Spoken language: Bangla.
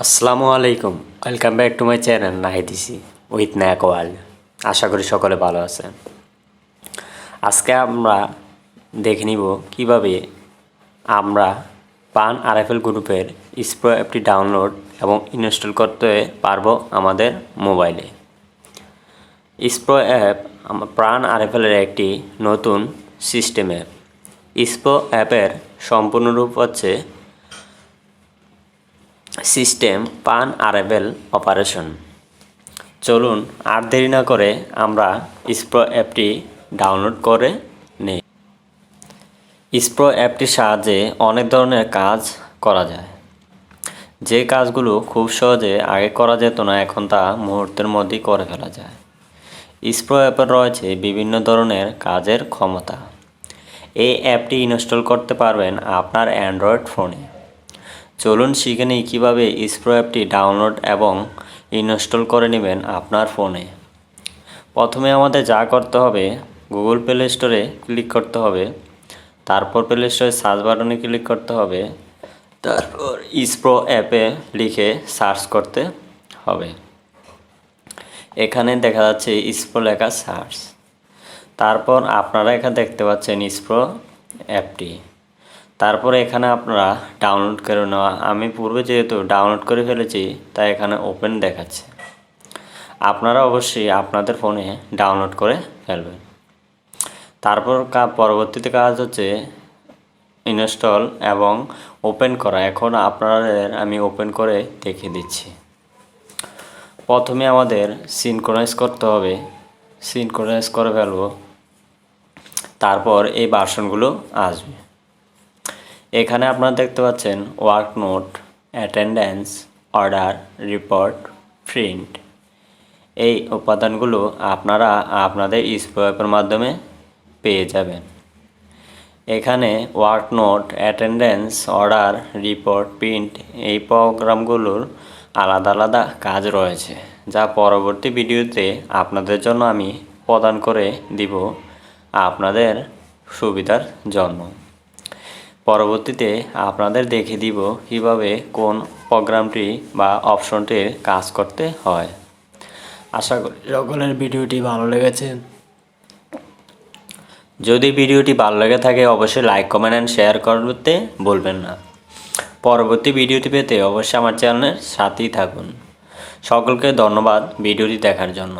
আসসালামু আলাইকুম, welcome back to my channel নাহিদিসি উইথ ন্যাক ওয়ার্ল্ড। আশা করি সকলে ভালো আছেন। আজকে আমরা দেখে নিব কিভাবে আমরা pranrfl গ্রুপের স্প্রো অ্যাপটি ডাউনলোড এবং ইনস্টল করতে পারবো আমাদের মোবাইলে। স্প্রো অ্যাপ pranrfl এর একটি নতুন সিস্টেম অ্যাপ। স্প্রো অ্যাপের সম্পূর্ণরূপ হচ্ছে সিস্টেম pranrfl অপারেশন। চলুন আর দেরি না করে আমরা স্প্রো অ্যাপটি ডাউনলোড করে নিই। স্প্রো অ্যাপটির সাহায্যে অনেক ধরনের কাজ করা যায়। যে কাজগুলো খুব সহজে আগে করা যেত না, এখন তা মুহূর্তের মধ্যেই করে ফেলা যায়। স্প্রো অ্যাপের রয়েছে বিভিন্ন ধরনের কাজের ক্ষমতা। এই অ্যাপটি ইনস্টল করতে পারবেন আপনার অ্যান্ড্রয়েড ফোনে। চলুন শিখে নিই কীভাবে স্প্রো অ্যাপটি ডাউনলোড এবং ইনস্টল করে নেবেন আপনার ফোনে। প্রথমে আমাদের যা করতে হবে, গুগল প্লে স্টোরে ক্লিক করতে হবে, তারপর প্লে স্টোরে সার্চ বাটনে ক্লিক করতে হবে, তারপর স্প্রো অ্যাপে লিখে সার্চ করতে হবে। এখানে দেখা যাচ্ছে স্প্রো লেখা সার্চ। তারপর আপনারা এখানে দেখতে পাচ্ছেন স্প্রো অ্যাপটি। তারপরে এখানে আপনারা ডাউনলোড করে নেওয়া, আমি পূর্বে যেহেতু ডাউনলোড করে ফেলেছি তাই এখানে ওপেন দেখাচ্ছে। আপনারা অবশ্যই আপনাদের ফোনে ডাউনলোড করে ফেলবেন। তারপর পরবর্তীতে কাজ হচ্ছে ইনস্টল এবং ওপেন করা। এখন আপনাদের আমি ওপেন করে দেখিয়ে দিচ্ছি। প্রথমে আমাদের সিনক্রোনাইজ করতে হবে, সিনক্রোনাইজ করে ফেলব। তারপর এই ভার্সনগুলো আসবে। এখানে আপনারা দেখতে পাচ্ছেন work note, attendance, order, report, print. এই উপাদানগুলো আপনারা আপনাদের স্প্রো অ্যাপের মাধ্যমে পেয়ে যাবেন। এখানে work note, attendance, order, report, print এই প্রোগ্রামগুলোর আলাদা আলাদা কাজ রয়েছে, যা পরবর্তী ভিডিওতে আপনাদের জন্য আমি প্রদান করে দিব আপনাদের সুবিধার জন্য। পরবর্তীতে আপনাদের দেখিয়ে দিব কিভাবে কোন প্রোগ্রামটি বা অপশনটির কাজ করতে হয়। আশা করি সকলের ভিডিওটি ভালো লেগেছে। যদি ভিডিওটি ভালো লেগে থাকে অবশ্যই লাইক, কমেন্ট অ্যান্ড শেয়ার করতে বলবেন না। পরবর্তী ভিডিওটি পেতে অবশ্যই আমার চ্যানেলের সাথেই থাকুন। সকলকে ধন্যবাদ ভিডিওটি দেখার জন্য।